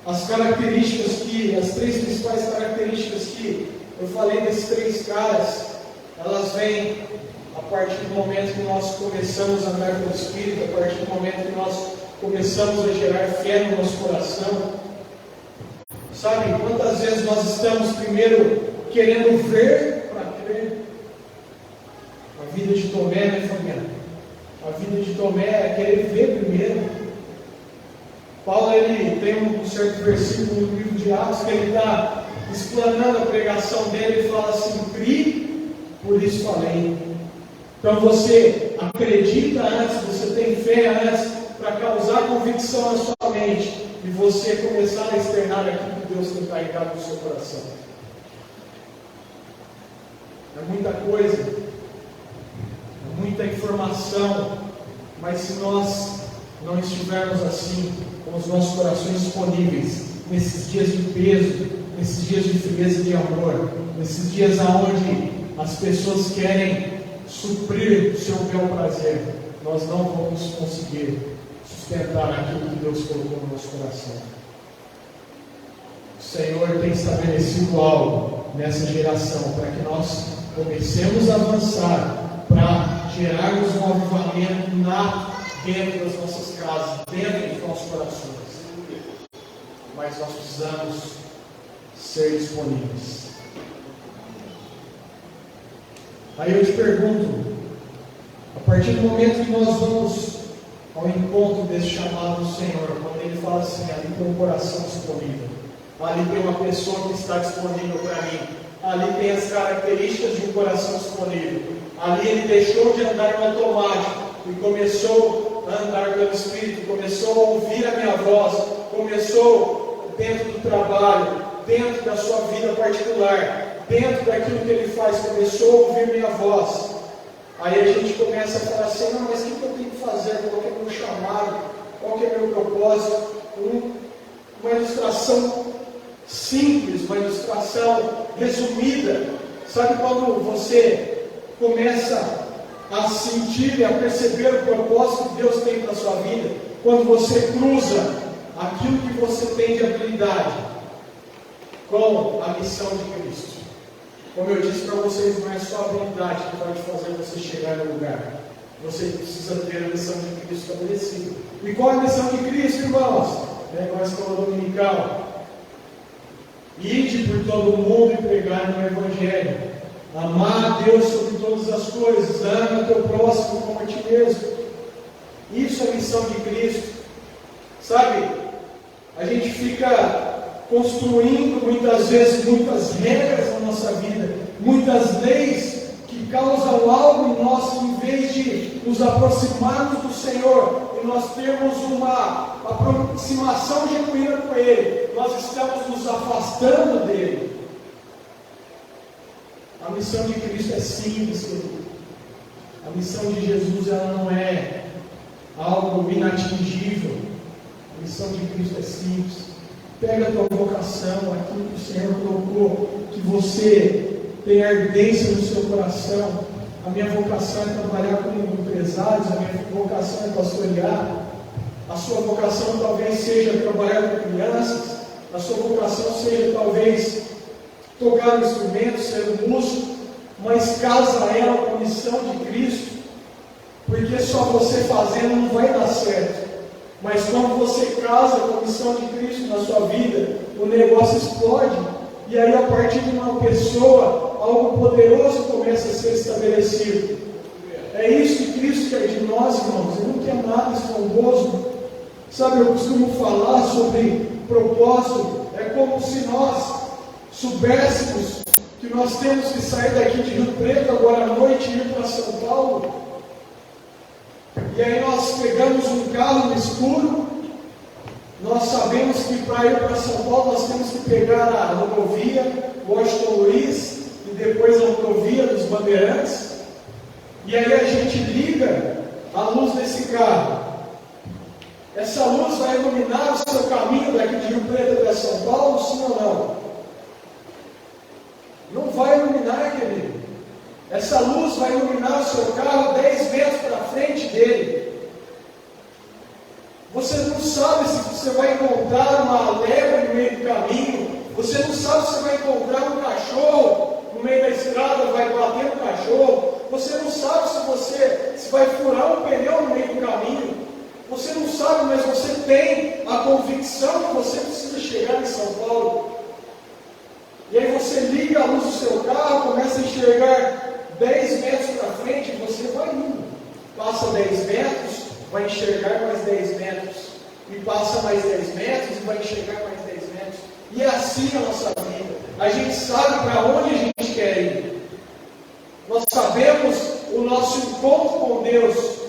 Speaker 1: as três principais características que eu falei desses três caras, elas vêm a partir do momento que nós começamos a andar pelo Espírito, a partir do momento que nós começamos a gerar fé no nosso coração. Sabe, quantas vezes nós estamos primeiro querendo ver para crer? A vida de Tomé, né, família? A vida de Tomé é querer ver primeiro. Paulo, ele tem um certo versículo no livro de Atos que ele está explanando a pregação dele e fala assim: crie, por isso falei. Então você acredita antes, você tem fé antes, para causar convicção na sua mente e você começar a externar aquilo que Deus tem encarregado no seu coração. É muita coisa, é muita informação, mas se nós não estivermos assim, com os nossos corações disponíveis, nesses dias de peso, nesses dias de frieza e de amor, nesses dias onde as pessoas querem suprir o seu bel prazer, nós não vamos conseguir sustentar aquilo que Deus colocou no nosso coração. O Senhor tem estabelecido algo nessa geração para que nós comecemos a avançar, para gerarmos um avivamento nato dentro das nossas casas, dentro dos nossos corações. Mas nós precisamos ser disponíveis. Aí eu te pergunto, a partir do momento que nós vamos ao encontro desse chamado do Senhor, quando Ele fala assim, ali tem um coração disponível, ali tem uma pessoa que está disponível para mim, ali tem as características de um coração disponível, ali ele deixou de andar no automático e começou a andar pelo Espírito, começou a ouvir a minha voz, começou dentro do trabalho, dentro da sua vida particular, dentro daquilo que ele faz, começou a ouvir minha voz. Aí a gente começa a falar assim: não, mas o que eu tenho que fazer? Qual que é o meu chamado? Qual que é o meu propósito? Uma ilustração simples, uma ilustração resumida. Sabe quando você começa a sentir e a perceber o propósito que Deus tem para a sua vida? Quando você cruza aquilo que você tem de habilidade com a missão de Cristo. Como eu disse para vocês, não é só a habilidade que vai fazer você chegar no lugar. Você precisa ter a missão de Cristo estabelecida. E qual é a missão de Cristo, irmãos? É igual a escola dominical. Ide por todo o mundo e pregar no Evangelho. Amar a Deus sobre todas as coisas. Ama o teu próximo como a ti mesmo. Isso é a missão de Cristo. Sabe, a gente fica construindo muitas vezes muitas regras na nossa vida, muitas leis que causam algo em nós, que em vez de nos aproximarmos do Senhor e nós termos uma aproximação genuína com Ele, nós estamos nos afastando dele. A missão de Cristo é simples, querido. A missão de Jesus, ela não é algo inatingível. A missão de Cristo é simples. Pega a tua vocação, aquilo que o Senhor colocou, que você tem ardência no seu coração. A minha vocação é trabalhar com empresários, a minha vocação é pastorear. A sua vocação talvez seja trabalhar com crianças, a sua vocação seja talvez tocar um instrumento, ser um músico, mas casa ela com a missão de Cristo, porque só você fazendo não vai dar certo. Mas quando você casa com a missão de Cristo na sua vida, o negócio explode. E aí, a partir de uma pessoa, algo poderoso começa a ser estabelecido. É isso que Cristo quer de nós, irmãos. Ele não quer nada escondoso. Sabe, eu costumo falar sobre propósito. É como se nós soubéssemos que nós temos que sair daqui de Rio Preto agora à noite e ir para São Paulo. E aí nós pegamos um carro no escuro, nós sabemos que para ir para São Paulo nós temos que pegar a rodovia Washington Luiz e depois a rodovia dos Bandeirantes, e aí a gente liga a luz desse carro, Essa luz vai iluminar o seu caminho daqui de Rio Preto até São Paulo, sim ou não? Não vai iluminar, querido. Essa luz vai iluminar o seu carro 10 metros para frente dele. Você não sabe se você vai encontrar uma lebre no meio do caminho. Você não sabe se você vai encontrar um cachorro no meio da estrada, vai bater no cachorro. Você não sabe se vai furar um pneu no meio do caminho. Você não sabe, mas você tem a convicção que você precisa chegar em São Paulo. E aí você liga a luz do seu carro, começa a enxergar 10 metros para frente, e você vai indo. Passa 10 metros, vai enxergar mais 10 metros. E passa mais 10 metros e vai enxergar mais 10 metros. E é assim a nossa vida. A gente sabe para onde a gente quer ir. Nós sabemos o nosso encontro com Deus.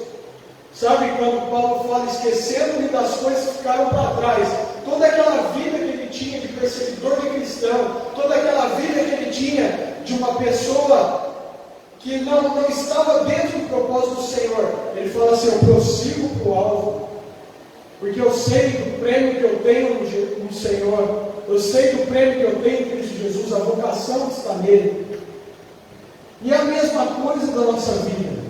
Speaker 1: Sabe quando Paulo fala, esquecendo-me das coisas que ficaram para trás, toda aquela vida que ele tinha de perseguidor de cristão, toda aquela vida que ele tinha de uma pessoa que não estava dentro do propósito do Senhor, ele fala assim, eu prossigo para o alvo, porque eu sei do prêmio que eu tenho no Senhor, eu sei do prêmio que eu tenho em Cristo Jesus, a vocação que está nele. E a mesma coisa da nossa vida.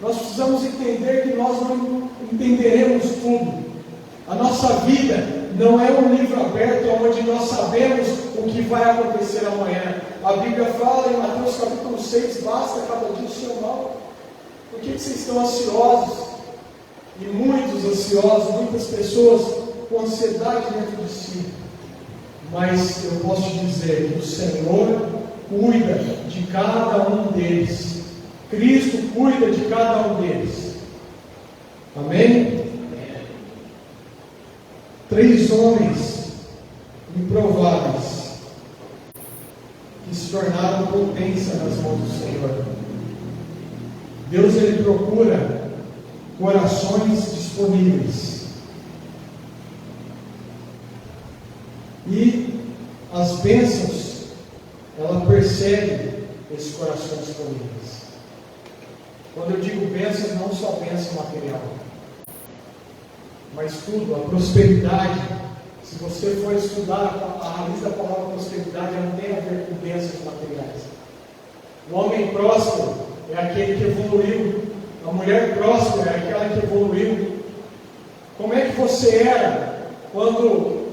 Speaker 1: Nós precisamos entender que nós não entenderemos tudo. A nossa vida não é um livro aberto onde nós sabemos o que vai acontecer amanhã. A Bíblia fala em Mateus capítulo 6, basta cada dia o seu mal. Por que vocês estão ansiosos? E muitos ansiosos, muitas pessoas com ansiedade dentro de si. Mas eu posso te dizer que o Senhor cuida de cada um deles. Cristo cuida de cada um deles. Amém? 3 homens improváveis que se tornaram potência nas mãos do Senhor. Deus, ele procura corações disponíveis. E as bênçãos, ela persegue esses corações disponíveis. Quando eu digo bênçãos, não só bênção material, mas tudo, a prosperidade. Se você for estudar a raiz da palavra prosperidade, ela não tem a ver com bênçãos materiais. O homem próspero é aquele que evoluiu. A mulher próspera é aquela que evoluiu. Como é que você era quando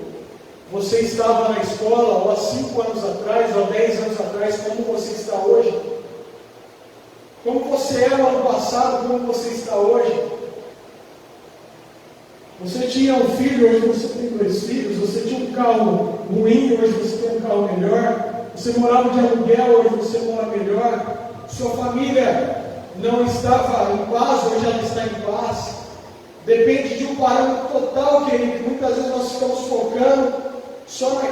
Speaker 1: você estava na escola, ou há 5 anos atrás, ou 10 anos atrás, como você está hoje? Como você era no ano passado, como você está hoje? Você tinha um filho, hoje você tem 2 filhos. Você tinha um carro ruim, hoje você tem um carro melhor. Você morava de aluguel, hoje você mora melhor. Sua família não estava em paz, hoje ela está em paz. Depende de um parâmetro total, querido. Muitas vezes nós ficamos focando só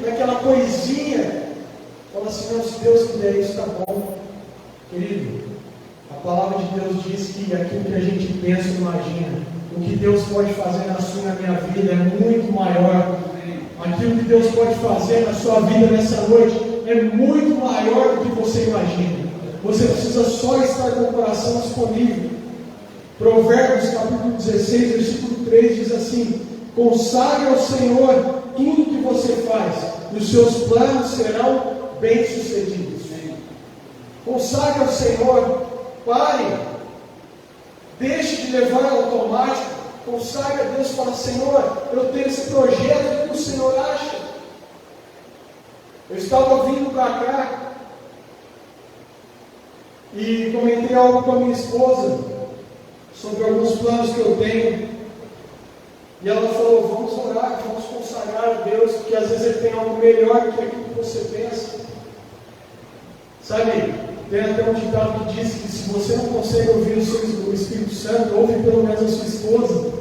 Speaker 1: naquela coisinha. Fala assim, não, se Deus quiser isso, está bom. Querido, a palavra de Deus diz que aquilo que a gente pensa e imagina, o que Deus pode fazer na sua e na minha vida é muito maior. Aquilo que Deus pode fazer na sua vida nessa noite é muito maior do que você imagina. Você precisa só estar com o coração disponível. Provérbios capítulo 16, versículo 3 diz assim: consagre ao Senhor tudo que você faz, e os seus planos serão bem-sucedidos. Consagre ao Senhor. Pare, deixe de levar ao automático, consagre a Deus e fala, Senhor, eu tenho esse projeto, o que o Senhor acha? Eu estava vindo para cá e comentei algo com a minha esposa sobre alguns planos que eu tenho, e ela falou, vamos orar, vamos consagrar a Deus, porque às vezes Ele tem algo melhor do que aquilo que você pensa. Sabe? Tem até um ditado que diz que se você não consegue ouvir o Espírito Santo, ouve pelo menos a sua esposa.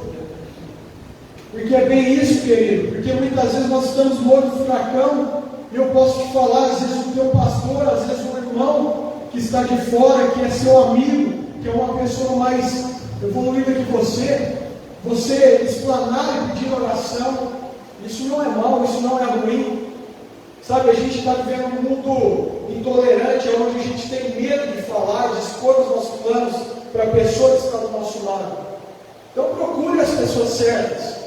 Speaker 1: Porque é bem isso, querido. Porque muitas vezes nós estamos no olho do furacão, e eu posso te falar, às vezes o teu pastor, às vezes o irmão que está de fora, que é seu amigo, que é uma pessoa mais evoluída que você explanar e pedir oração, isso não é mal, isso não é ruim. Sabe, a gente está vivendo um mundo intolerante, onde a gente tem medo de falar, de expor os nossos planos para a pessoa que está do nosso lado. Então procure as pessoas certas.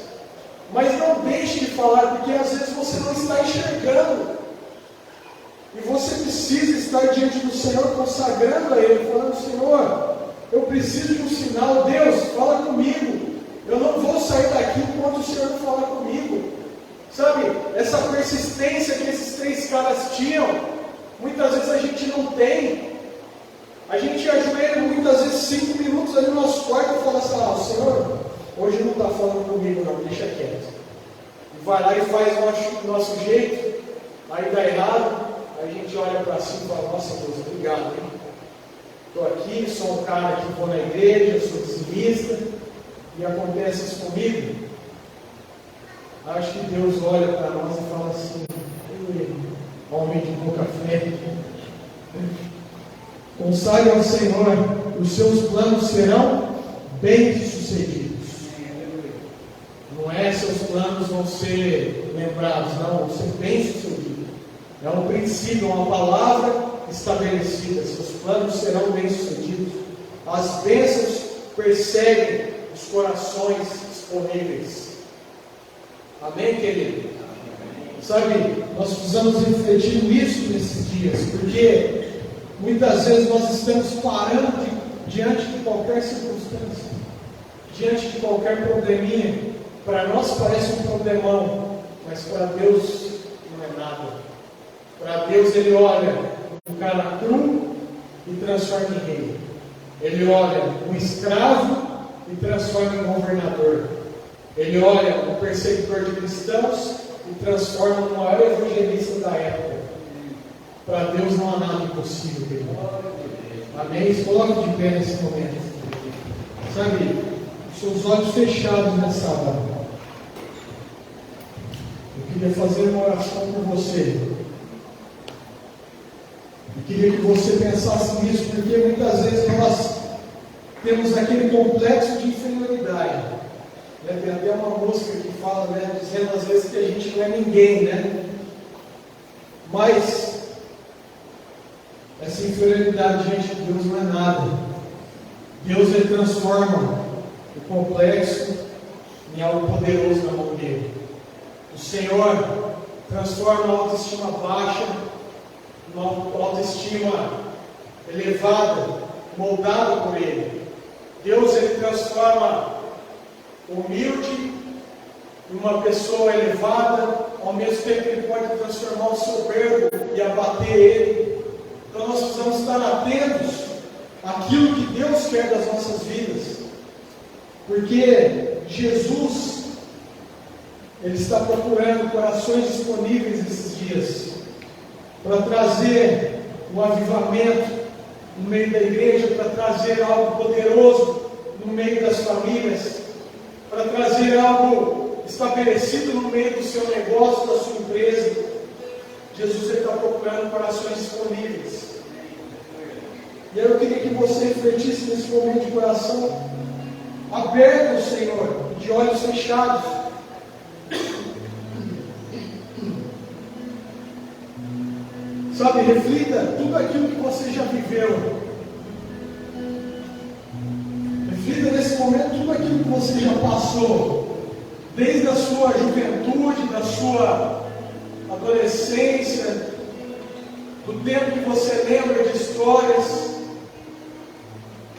Speaker 1: Mas não deixe de falar, porque às vezes você não está enxergando. E você precisa estar diante do Senhor, consagrando a Ele, falando: Senhor, eu preciso de um sinal. Deus, fala comigo. Eu não vou sair daqui enquanto o Senhor não falar comigo. Sabe, essa persistência que esses 3 caras tinham, muitas vezes a gente não tem. A gente ajoelha muitas vezes 5 minutos ali no nosso quarto e fala assim: Senhor, hoje não está falando comigo não, deixa quieto. E vai lá e faz o nosso jeito, aí dá errado. Aí a gente olha para cima e fala: nossa Deus, obrigado, hein? Estou aqui, sou um cara que vou na igreja, sou dizimista, e acontece isso comigo. Acho que Deus olha para nós e fala assim: homem de pouca fé, consagre ao Senhor, os seus planos serão bem-sucedidos. Não é seus planos vão ser lembrados, não, vão ser bem-sucedidos. É um princípio, uma palavra estabelecida. Seus planos serão bem-sucedidos. As bênçãos perseguem os corações disponíveis. Amém, querido? Sabe, nós precisamos refletir nisso nesses dias, porque muitas vezes nós estamos parando diante de qualquer circunstância, diante de qualquer probleminha. Para nós parece um problemão, mas para Deus não é nada. Para Deus, Ele olha um cara cru e transforma em rei. Ele olha um escravo e transforma em governador. Ele olha um perseguidor de cristãos e transforma no maior evangelista da época. Para Deus não há nada impossível, querido. Amém? Se coloque de pé nesse momento. Sabe, seus olhos fechados nessa hora. Eu queria fazer uma oração por você. Eu queria que você pensasse nisso, porque muitas vezes nós temos aquele complexo de inferioridade. Tem até uma música que fala, dizendo às vezes que a gente não é ninguém, né? Mas essa inferioridade diante de Deus não é nada. Deus, Ele transforma o complexo em algo poderoso na mão dele. O Senhor transforma a autoestima baixa em uma autoestima elevada, moldada por Ele. Deus, Ele transforma o humilde em uma pessoa elevada, ao mesmo tempo Ele pode transformar o soberbo e abater ele. Então nós precisamos estar atentos àquilo que Deus quer das nossas vidas, porque Jesus, Ele está procurando corações disponíveis nesses dias, para trazer um avivamento no meio da igreja, para trazer algo poderoso no meio das famílias, para trazer algo estabelecido no meio do seu negócio, da sua empresa. Jesus, Ele está procurando corações disponíveis. E aí eu queria que você refletisse nesse momento de coração aberto ao Senhor, de olhos fechados. Sabe, reflita tudo aquilo que você já viveu. Reflita nesse momento tudo aquilo que você já passou, desde a sua juventude, da sua adolescência, do tempo que você lembra de histórias.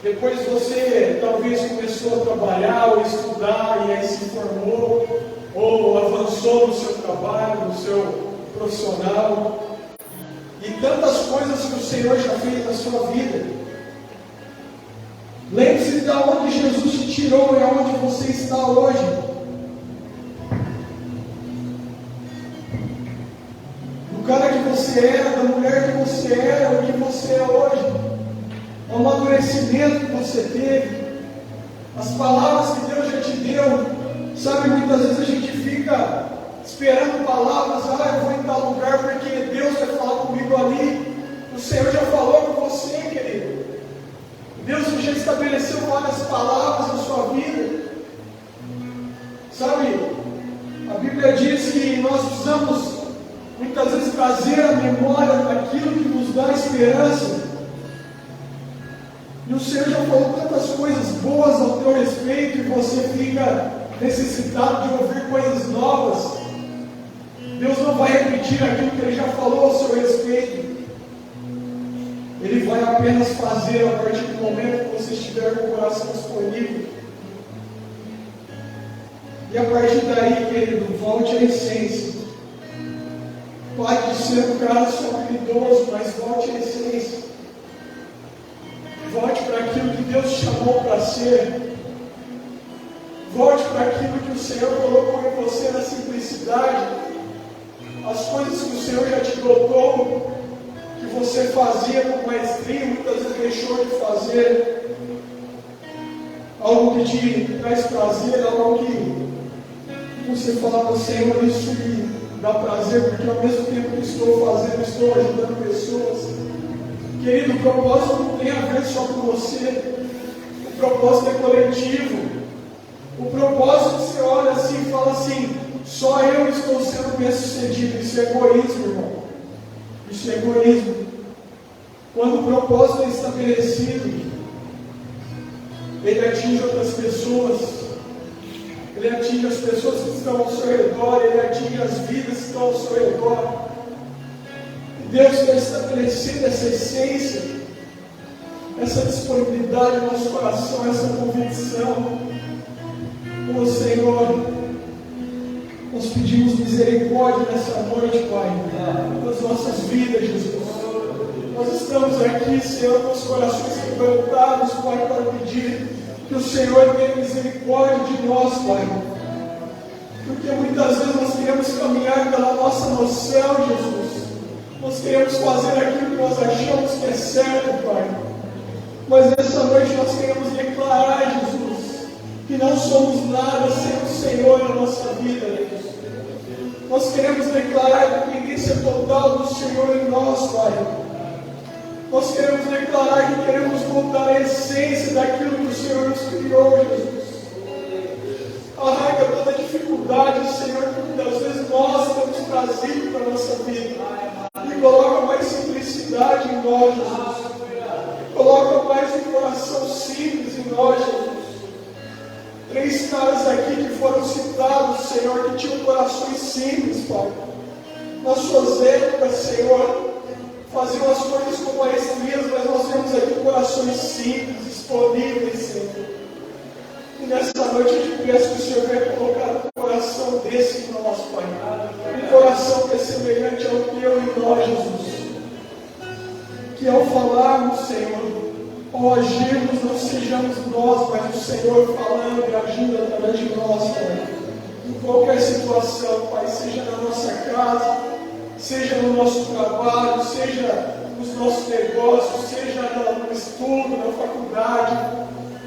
Speaker 1: Depois você talvez começou a trabalhar ou estudar e aí se formou, ou avançou no seu trabalho, no seu profissional. E tantas coisas que o Senhor já fez na sua vida. Lembre-se de onde Jesus te tirou e aonde você está hoje. Do cara que você era, da mulher que você era, o que você é hoje. O amadurecimento que você teve. As palavras que Deus já te deu. Sabe, muitas vezes a gente fica esperando palavras, eu vou em tal lugar porque Deus vai falar comigo ali. O Senhor já falou com você, querido. Deus já estabeleceu várias palavras na sua vida. Sabe, a Bíblia diz que nós precisamos muitas vezes trazer a memória daquilo que nos dá esperança. E o Senhor já falou tantas coisas boas ao teu respeito e você fica necessitado de ouvir coisas novas, Deus não vai repetir aquilo que Ele já falou ao seu respeito. Ele vai apenas fazer a partir do momento que você estiver com o coração disponível. E a partir daí, querido, volte à essência. Pare de ser um cara só habilidoso, mas volte à essência. Volte para aquilo que Deus te chamou para ser. Volte para aquilo que o Senhor colocou em você na simplicidade. As coisas que o Senhor já te dotou, que você fazia com maestria, muitas vezes deixou de fazer. Algo que te traz prazer, algo que você fala, Senhor, isso me dá prazer, porque ao mesmo tempo que estou fazendo, estou ajudando pessoas. Querido, o propósito não tem a ver só com você. O propósito é coletivo. O propósito, você olha assim e fala assim, só eu estou sendo bem sucedido. Isso é egoísmo, irmão. Isso é egoísmo. Quando o propósito é estabelecido, ele atinge outras pessoas. Ele atinge as pessoas que estão ao seu redor, ele atinge as vidas que estão ao seu redor. E Deus quer estabelecer essa essência, essa disponibilidade no nosso coração, essa convicção. Oh Senhor, nós pedimos misericórdia nessa noite, Pai, nas nossas vidas, Jesus. Nós estamos aqui, Senhor, com os corações quebrantados, Pai, para pedir que o Senhor tenha misericórdia de nós, Pai. Porque muitas vezes nós queremos caminhar pela nossa noção, Jesus. Nós queremos fazer aquilo que nós achamos que é certo, Pai. Mas nessa noite nós queremos declarar, Jesus, que não somos nada sem o Senhor na nossa vida, Jesus. Nós queremos declarar a dependência total do Senhor em nós, Pai. Nós queremos declarar que queremos voltar à essência daquilo que o Senhor nos criou, Jesus. Arranca toda dificuldade, Senhor, que muitas vezes nós temos trazido para a nossa vida. E coloca mais simplicidade em nós, Jesus. Coloca mais um coração simples em nós, Jesus. 3 caras aqui que foram citados, Senhor, que tinham corações simples, Pai. Nas suas épocas, Senhor, faziam as coisas com maestrias, mas nós temos aqui corações simples, disponíveis, Senhor. E nessa noite eu te peço que o Senhor venha colocar um coração desse em nós, Pai. Um coração que é semelhante ao teu em nós, Jesus. Que ao falarmos, Senhor, ao agirmos, não sejamos nós, mas o Senhor falando e agindo através de nós, Pai. Em qualquer situação, Pai, seja na nossa casa, seja no nosso trabalho, seja nos nossos negócios, seja no estudo, na faculdade,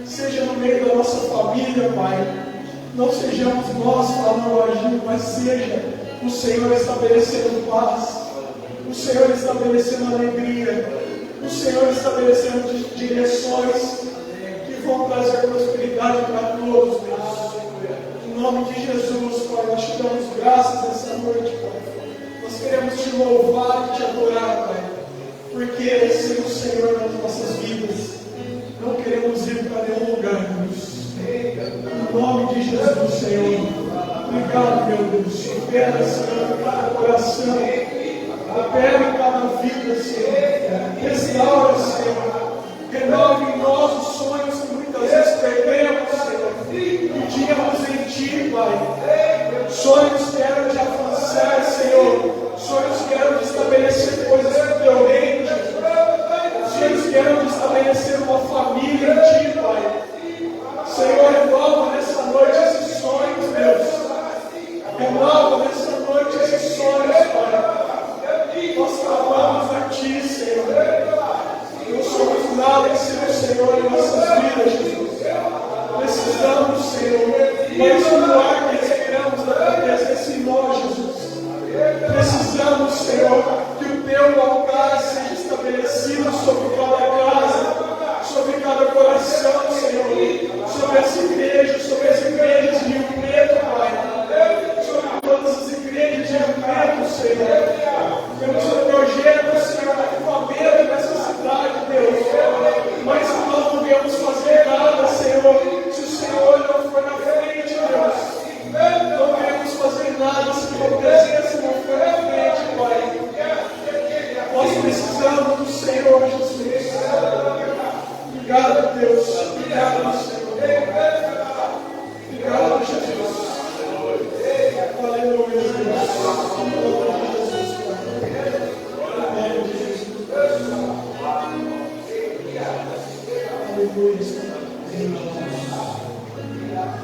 Speaker 1: seja no meio da nossa família, Pai. Não sejamos nós falando ou agindo, mas seja o Senhor estabelecendo paz, o Senhor estabelecendo alegria, o Senhor estabelecendo direções que vão trazer prosperidade para todos, Deus. Em nome de Jesus, Pai, nós te damos graças nessa noite, Pai. Nós queremos te louvar e te adorar, Pai, porque sem o Senhor nas nossas vidas, não queremos ir para nenhum lugar, Deus. Em nome de Jesus, Senhor. Obrigado, meu Deus. Opera, Senhor, em cada coração. Opera em cada vida, Senhor. Restaura, Senhor. Renove em nós os sonhos que muitas vezes perdemos, Senhor. Pedimos em Ti, Pai. Sonhos que eram de avançar, Senhor. Sonhos que eram de estabelecer coisas no Teu reino, Jesus. Sonhos que eram de estabelecer uma família em Ti, Pai. Senhor, renova nessa noite esses sonhos, Deus. Renova nessa noite esses sonhos, Pai. Nós clamamos a Ti, Senhor. Não somos nada sem o Senhor em nossas vidas, Jesus. Precisamos, Senhor, mais um ar que respiramos da presença em nós, Jesus. Precisamos, Senhor, que o Teu altar seja estabelecido sobre cada casa, sobre cada coração, Senhor, sobre essa igreja, sobre as igrejas de Rio Preto, Pai, sobre todas as igrejas de Rio Preto, Senhor. Temos um projeto, Senhor, de avivamento nessa cidade, Deus, mas nós não podemos fazer nada, Senhor, se o Senhor não for na frente, Deus. Deus. Obrigado, Senhor. Obrigado, Jesus. Aleluia, Jesus. Aleluia, Jesus. Aleluia.